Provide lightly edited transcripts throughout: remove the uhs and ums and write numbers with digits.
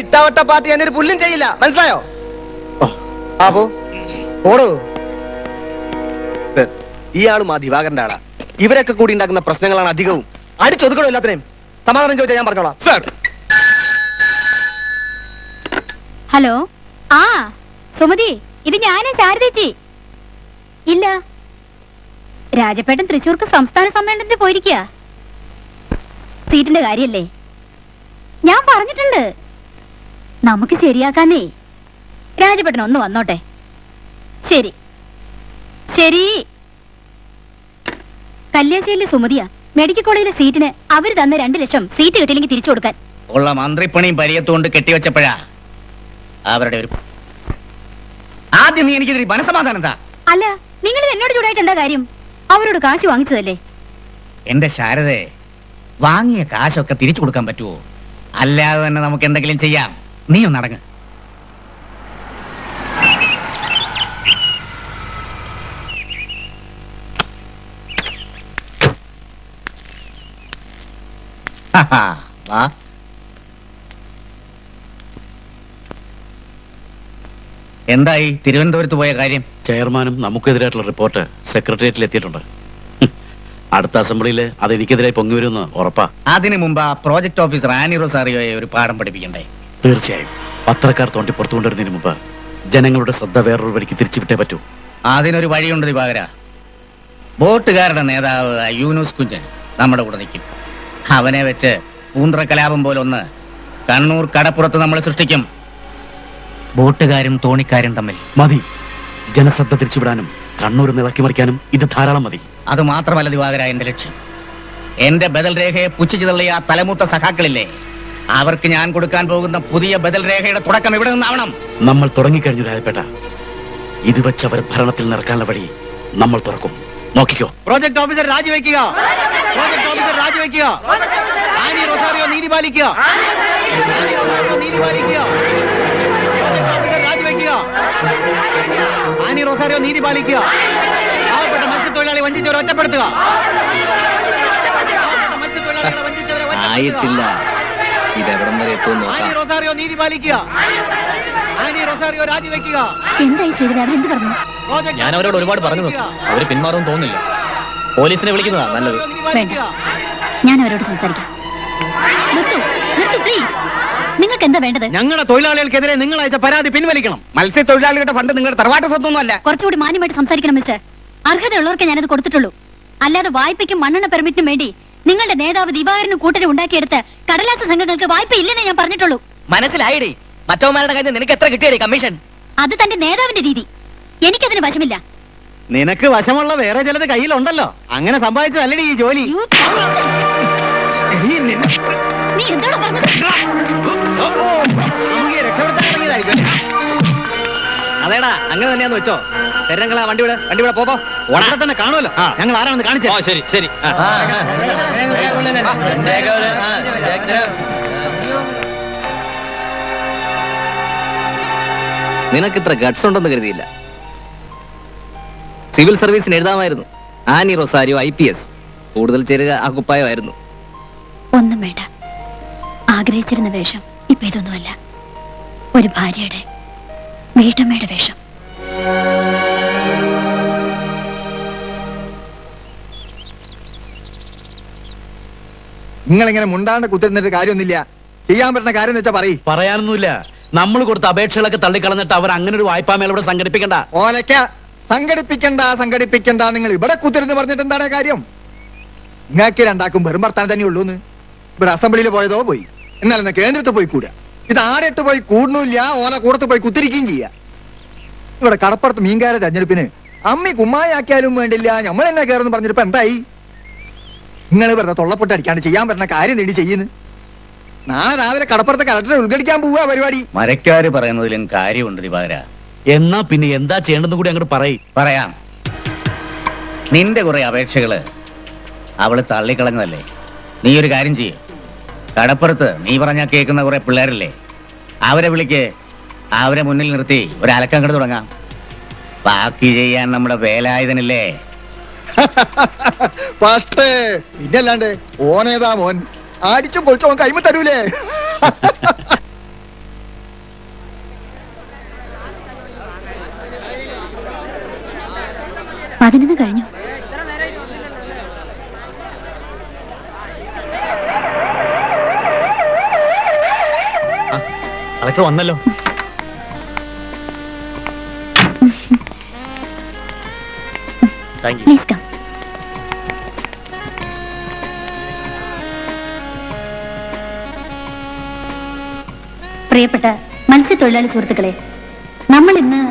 ഇട്ടാവട്ട party എന്നൊരു പുല്ലും ചെയ്യില്ല, മനസ്സിലായോ? അപ്പോ ഓടോ. ഇയാളും ആ ദിവാകരന്റെ ആളാ. ഇവരൊക്കെ കൂടി ഉണ്ടാക്കുന്ന പ്രശ്നങ്ങളാണ് അധികവും. അടിച്ചൊതുക്കണോ എല്ലാത്തിനെയും. സമാധാനം ചോദിച്ചാൽ ഞാൻ പറഞ്ഞോളാം. സർ. ഹലോ. ആ സുമതി, ഇത് ഞാനാ ശാരദേച്ചി. ഇല്ല, രാജപ്പേട്ടൻ തൃശ്ശൂർക്ക് സംസ്ഥാന സമ്മേളനത്തിന് പോയിരിക്കുക. സീറ്റിന്റെ കാര്യല്ലേ ഞാൻ പറഞ്ഞിട്ടുണ്ട്. നമുക്ക് ശരിയാക്കാന്നേ. രാജപ്പേട്ടൻ ഒന്ന് വന്നോട്ടെ. ശരി ശരി. കല്യാശ്ശേരിയിലെ സുമതിയാ. മെഡിക്കൽ കോളേജിലെ സീറ്റിന് അവര് തന്ന 2 ലക്ഷം സീറ്റ് കിട്ടിയില്ലെങ്കിൽ തിരിച്ചു കൊടുക്കാൻ ഉള്ള മന്ത്രിപ്പണിയും പരിയത്തുകൊണ്ട് കെട്ടിവെച്ചപ്പോഴാ അവരുടെ ഒരു ആദ്യം നീ എനിക്കെതിരെ മനസമാധാനം എന്താ? അല്ല, നിങ്ങൾ എന്നോട് ചൂടായിട്ട് എന്താ കാര്യം? അവരോട് കാശ് വാങ്ങിച്ചതല്ലേ. എന്റെ ശാരദേ, വാങ്ങിയ കാശൊക്കെ തിരിച്ചു കൊടുക്കാൻ പറ്റുമോ? അല്ലാതെ തന്നെ നമുക്ക് എന്തെങ്കിലും ചെയ്യാം. നീ ഒന്നടങ്ങ്. വാ. എന്തായി തിരുവനന്തപുരത്ത് പോയ കാര്യം? ചെയർമാനും നമുക്കെതിരായിട്ടുള്ള റിപ്പോർട്ട് സെക്രട്ടേറിയറ്റിൽ എത്തിയിട്ടുണ്ട്. അടുത്ത അസംബ്ലിയിൽ അത് എനിക്കെതിരായി പൊങ്ങിവരുമെന്ന് ഉറപ്പാ. അതിനു മുമ്പ് ആ പ്രോജക്ട് ഓഫീസർ ആനി റൊസാരിയോയെ ഒരു പാഠം പഠിപ്പിക്കണ്ടേ? തീർച്ചയായും. പത്രക്കാർ തോണ്ടി പുറത്തു കൊണ്ടുവരുന്നതിന് മുമ്പ് ജനങ്ങളുടെ ശ്രദ്ധ വേറൊരു വഴിക്ക് തിരിച്ചുവിട്ടേ പറ്റൂ. അതിനൊരു വഴിയുണ്ട് ദിവാകര. ബോട്ടുകാരുടെ നേതാവ് യൂനുസ് കുഞ്ഞൻ നമ്മുടെ കൂടെ നിൽക്കും. അവനെ വെച്ച് പൂന്തറ കലാപം പോലൊന്ന് കണ്ണൂർ കടപ്പുറത്ത് നമ്മൾ സൃഷ്ടിക്കും. ബോട്ടുകാരും തോണിക്കാരും തമ്മിൽ മതി. ജനശ്രദ്ധ തിരിച്ചുവിടാനും കണ്ണൂർ ഇളക്കി മറിക്കാനും ഇത് ധാരാളം മതി. അത് മാത്രമല്ല ദിവാകര, എന്റെ ലക്ഷ്യം എന്റെ ബദൽ രേഖയെ പുച്ഛിച്ചു തള്ളിയ ആ തലമൂത്ത സഖാക്കളില്ലേ, അവർക്ക് ഞാൻ കൊടുക്കാൻ പോകുന്ന പുതിയ ബദൽ രേഖയുടെ തുടക്കം ഇവിടെ നിന്നാവണം. നമ്മൾ തുടങ്ങിക്കഴിഞ്ഞു രാജപേട്ട. ഇത് വെച്ച് അവർ ഭരണത്തിൽ നിറക്കാനുള്ള വഴി നമ്മൾ തുറക്കും. നോക്കിക്കോ. പ്രോജക്ട് ഓഫീസർ രാജിവെക്കുക. പ്രോജക്ട് ഓഫീസർ രാജിവെക്കുക. ആനി റൊസാരിയോ നീതി പാലിക്കുക. ആനി റൊസാരിയോ നീതി പാലിക്കുക. പ്രോജക്ട് ഓഫീസർ രാജിവെക്കുക. ആനി റൊസാരിയോ നീതി പാലിക്കുക. പാവപ്പെട്ട മത്സ്യത്തൊഴിലാളി വഞ്ചിച്ചവരെ ഒറ്റപ്പെടുത്തുക. മത്സ്യത്തൊഴിലാളികളെ വഞ്ചിച്ചവരെ ആയിട്ടില്ല. ഇതെവിടം വരെ എത്തുമെന്ന് ആനി റൊസാരിയോ നീതി പാലിക്കുക. ആനി റൊസാരിയോ രാജിവെക്കുക. എന്തായി ശ്രീധര, അവരെന്ത് പറഞ്ഞു? ഞാൻ അവരോട് ഒരുപാട് പറഞ്ഞു നോക്കി. അവര് പിന്മാറും തോന്നില്ല. പോലീസിനെ വിളിക്കുന്നതാ നല്ലത്. വേണ്ട, ഞാൻ അവരോട് സംസാരിക്കാം. നിർത്തൂ, നിർത്തൂ പ്ലീസ്. നിങ്ങൾക്ക് എന്താ വേണ്ടത്? ഞങ്ങളുടെ തൊഴിലാളികൾക്കെതിരെ നിങ്ങൾ അയച്ച പരാതി പിൻവലിക്കണം. മത്സ്യത്തൊഴിലാളികളുടെ ഫണ്ട് നിങ്ങളുടെ തറവാട്ട് സ്വത്തൊന്നുമല്ല. കുറച്ചുകൂടി മാന്യമായിട്ട് സംസാരിക്കണം മിസ്റ്റർ. അർഹതയുള്ളവർക്ക് ഞാനത് കൊടുത്തിട്ടുള്ളൂ. അല്ലാതെ വായ്പയ്ക്കും മണ്ണെണ്ണ പെർമിറ്റിനും വേണ്ടി നിങ്ങളുടെ നേതാവ് ദിവാകരനും കൂട്ടരും ഉണ്ടാക്കിയെടുത്ത് കടലാസ സംഘങ്ങൾക്ക് വായ്പ ഇല്ലെന്നേ ഞാൻ പറഞ്ഞിട്ടുള്ളൂ. മനസ്സിലായിടി. മറ്റവന്മാരുടെ കാര്യം നിനക്ക് എത്ര കിട്ടിയടി കമ്മീഷൻ? അത് തന്റെ നേതാവിന്റെ രീതി. എനിക്കതിന് വശമില്ല. നിനക്ക് വശമുള്ള വേറെ ചിലത് കയ്യിലുണ്ടല്ലോ. അങ്ങനെ സമ്പാദിച്ചതല്ലേ ഈ ജോലി. You നീ എന്താണ് പറഞ്ഞത്? നമുക്ക് രക്ഷപ്പെടുത്താൻ തുടങ്ങിയതായിരിക്കും. അതേടാ, അങ്ങനെ തന്നെയാന്ന് വെച്ചോ. ശരീരങ്ങളാ വണ്ടി വിടെ, വണ്ടി വിടെ. പോ ഉടനെ തന്നെ കാണുമല്ലോ. ഞങ്ങൾ ആരാണെന്ന് കാണിച്ചോ. ശരി ശരി. നിനക്ക് ഇത്ര ഗട്സ് ഉണ്ടെന്ന് കരുതിയില്ല. സിവിൽ സർവീസിന് എഴുതാമായിരുന്നു. Annie Rosario IPS. കൂടുതൽ ചേരുക ആ കുപ്പായമായിരുന്നു. ഒന്നും വേണ്ട. ആഗ്രഹിച്ചിരുന്ന വേഷം ഇപ്പൊ ഇതൊന്നുമല്ല. ഒരു ഭാര്യയുടെ, വീട്ടമ്മയുടെ വേഷം. നിങ്ങളിങ്ങനെ മുണ്ടാണ്ട് കുത്തിരുന്നിട്ട് കാര്യമൊന്നുമില്ല. ചെയ്യാൻ പറ്റുന്ന കാര്യം എന്ന് വെച്ചാ പറയും. പറയാനൊന്നുമില്ല. നമ്മൾ കൊടുത്ത അപേക്ഷകളൊക്കെ തള്ളിക്കളഞ്ഞിട്ട് അവർ അങ്ങനെ ഒരു വായ്പാ മേല ഇവിടെ സംഘടിപ്പിക്കണ്ട. ഓലക്ക സംഘടിപ്പിക്കണ്ട. നിങ്ങൾ ഇവിടെ കുത്തിരുന്ന് പറഞ്ഞിട്ട് എന്താണ് കാര്യം? നിങ്ങൾക്ക് രണ്ടാക്കും വെറും വർത്താനം തന്നെ ഉള്ളൂന്ന്. ഇവിടെ അസംബ്ലിയിൽ പോയതോ പോയി. എന്നാലും കേന്ദ്രത്തിൽ പോയി കൂടുക. ഇത് ആരെട്ട് പോയി കൂടുന്നില്ല. ഓല കൂടത്ത് പോയി കുത്തിരിക്കുകയും ചെയ്യാം. ഇവിടെ കടപ്പുറത്ത് മീൻകാരെ തെരഞ്ഞെടുപ്പിന് അമ്മി കുമ്മായാക്കിയാലും വേണ്ടില്ല, നമ്മൾ എന്നെ കയറുന്നു പറഞ്ഞിട്ട് എന്തായി? നിങ്ങൾ വെറുതെ തൊള്ളപ്പൊട്ട് അടിക്കാണ്ട് ചെയ്യാൻ പറ്റുന്ന കാര്യം നേടി ചെയ്യുന്നു. നാളെ രാവിലെ കടപ്പുറത്തെ കളക്ടറെ ഉദ്ഘാടിക്കാൻ പോവുക പരിപാടി. മരക്കാര് പറയുന്നതിലും കാര്യമുണ്ട് ദിവാകര. എന്നാ പിന്നെ എന്താ ചെയ്യേണ്ടെന്ന് കൂടി അങ്ങോട്ട് പറയാം. നിന്റെ കുറെ അപേക്ഷകള് അവള് തള്ളിക്കളഞ്ഞതല്ലേ. നീ ഒരു കാര്യം ചെയ്യും. കടപ്പുറത്ത് നീ പറഞ്ഞാ കേൾക്കുന്ന കുറെ പിള്ളേരല്ലേ, അവരെ വിളിക്ക്. അവരെ മുന്നിൽ നിർത്തി ഒരു അലക്കങ്ങട് തുടങ്ങാം. ബാക്കി ചെയ്യാൻ നമ്മുടെ വേലായുധനില്ലേ. പക്ഷേ പിന്നല്ലാണ്ട് ഓനേതാ മോൻ അടിച്ചും പൊളിച്ചോ കൈമ തരൂലേ. കളക്ടർ വന്നല്ലോ. Thank you. Please come. പ്രിയപ്പെട്ട മത്സ്യത്തൊഴിലാളി സുഹൃത്തുക്കളെ, നമ്മൾ ഇന്ന്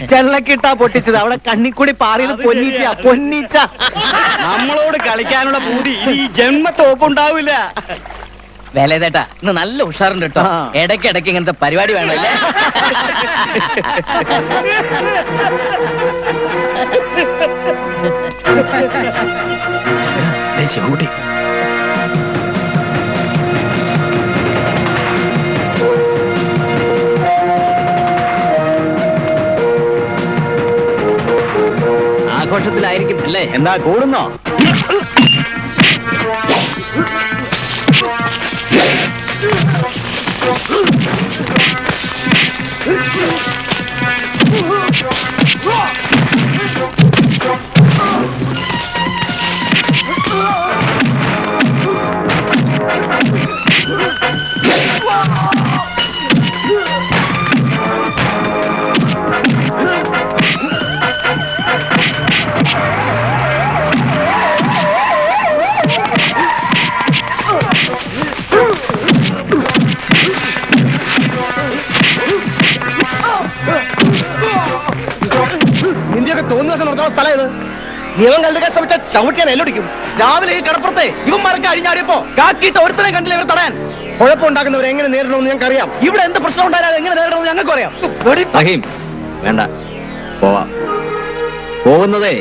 ചെള്ളക്കിട്ടാ പൊട്ടിച്ചത് അവിടെ കണ്ണിക്കൂടി പാറിയത് പൊന്നിച്ച. നമ്മളോട് കളിക്കാനുള്ള പൂതി ഇനി ഈ ജന്മത്തോക്കുണ്ടാവില്ല. വേലേതേട്ടാ ഇന്ന് നല്ല ഉഷാറുണ്ട് കേട്ടോ. ഇടയ്ക്കിടയ്ക്ക് ഇങ്ങനത്തെ പരിപാടി വേണമല്ലേ? ശിവകുട്ടി, ആഘോഷത്തിലായിരിക്കും അല്ലേ? എന്താ കൂടുന്നോ? നിന്റെയൊക്കെ തോന്നുന്ന നടത്തുന്ന സ്ഥലം ഇത്. നിയമം കണ്ടെടുക്കാൻ ശ്രമിച്ച ചവിട്ടിയാൻ എല്ലൊടിക്കും. രാവിലെ ഈ കടപ്പുറത്തെ ഇവന്മാർക്ക് അഴിഞ്ഞാടിയപ്പോ കാക്കിയിട്ട് ഒരുത്തനെ കണ്ടില്ല ഇവർ തടയാൻ. കുഴപ്പമുണ്ടാക്കുന്നവരെ എങ്ങനെ നേരിടണമെന്ന് ഞങ്ങൾക്കറിയാം. ഇവിടെ എന്ത് പ്രശ്നം ഉണ്ടായാലും എങ്ങനെ നേരിടണമെന്ന് ഞങ്ങൾക്കും അറിയാം. റഹീം വേണ്ട, പോവാം. പോകുന്നതേ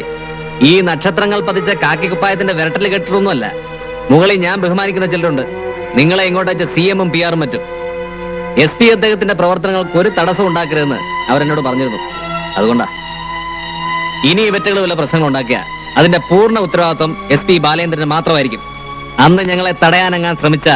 ഈ നക്ഷത്രങ്ങൾ പതിച്ച കാക്കി കുപ്പായത്തിന്റെ വിരട്ടൽ കെട്ടിട്ടൊന്നുമല്ല. മുകളിൽ ഞാൻ ബഹുമാനിക്കുന്ന ചിലരുണ്ട്. നിങ്ങളെ ഇങ്ങോട്ടയച്ച CM ഉം PR ഉം മറ്റും. SP അദ്ദേഹത്തിന്റെ പ്രവർത്തനങ്ങൾക്ക് ഒരു തടസ്സം ഉണ്ടാക്കരുതെന്ന് അവരെന്നോട് പറഞ്ഞിരുന്നു. അതുകൊണ്ടാ ഇനി ഇവറ്റകൾ വല്ല പ്രശ്നങ്ങൾ ഉണ്ടാക്കിയ അതിന്റെ പൂർണ്ണ ഉത്തരവാദിത്വം SP ബാലേന്ദ്രന് മാത്രമായിരിക്കും. അന്ന് ഞങ്ങളെ തടയാനങ്ങാൻ ശ്രമിച്ച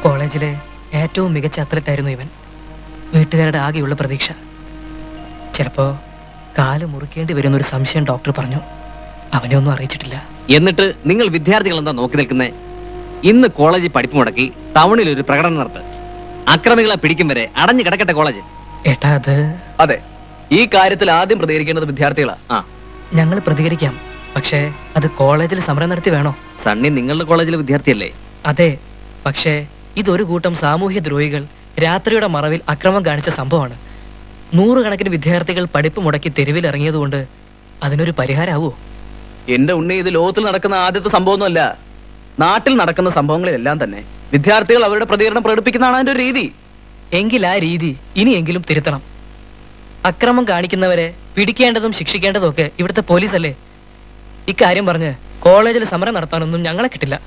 കോളേജിലെ ഏറ്റവും മികച്ച അത്ലറ്റ് ആയിരുന്നു ഇവൻ. വീട്ടുകാരുടെ ആകെയുള്ള പ്രതീക്ഷ. ചിലപ്പോ കാല് മുറിക്കേണ്ടി വരുന്നൊരു സംശയം ഡോക്ടർ പറഞ്ഞു. അവനെ ഒന്നും അറിയിച്ചിട്ടില്ല. എന്നിട്ട് നിങ്ങൾ വിദ്യാർത്ഥികൾ എന്താ നോക്കി നിൽക്കുന്നേ? ഇന്ന് കോളേജിൽ പഠിപ്പ് മുടക്കി ടൗണിൽ ഒരു പ്രകടനം നടത്ത്. അക്രമികളെ പിടിക്കും വരെ അടഞ്ഞു കിടക്കട്ടെ കോളേജ്. ഏട്ടാ, അത് അതെ, ഈ കാര്യത്തിൽ ആദ്യം പ്രതികരിക്കേണ്ടത് വിദ്യാർത്ഥികളാ. ഞങ്ങൾ പ്രതികരിക്കാം, പക്ഷേ അത് കോളേജിൽ സമരം നടത്തി വേണോ? സണ്ണി നിങ്ങളുടെ കോളേജിലെ വിദ്യാർത്ഥിയല്ലേ? അതെ, പക്ഷേ ഇതൊരു കൂട്ടം സാമൂഹ്യ ദ്രോഹികൾ രാത്രിയുടെ മറവിൽ അക്രമം കാണിച്ച സംഭവമാണ്. 100 കണക്കിന് വിദ്യാർത്ഥികൾ പഠിപ്പ് മുടക്കി തെരുവിൽ ഇറങ്ങിയതുകൊണ്ട് അതിനൊരു പരിഹാരമാവോ? എന്റെ ഉണ്ണി, ഇത് ലോകത്തിൽ നടക്കുന്ന ആദ്യത്തെ സംഭവമൊന്നുമല്ല. നാട്ടിൽ നടക്കുന്ന സംഭവങ്ങളിലെല്ലാം തന്നെ വിദ്യാർത്ഥികൾ അവരുടെ പ്രതികരണം പ്രകടിപ്പിക്കുന്നതാണ് അതിന്റെ ഒരു രീതി. എങ്കിൽ ആ രീതി ഇനിയെങ്കിലും തിരുത്തണം. അക്രമം കാണിക്കുന്നവരെ പിടിക്കേണ്ടതും ശിക്ഷിക്കേണ്ടതും ഒക്കെ ഇവിടുത്തെ പോലീസല്ലേ? ഇക്കാര്യം പറഞ്ഞ് കോളേജിൽ സമരം നടത്താനൊന്നും ഞങ്ങളെ കിട്ടില്ല.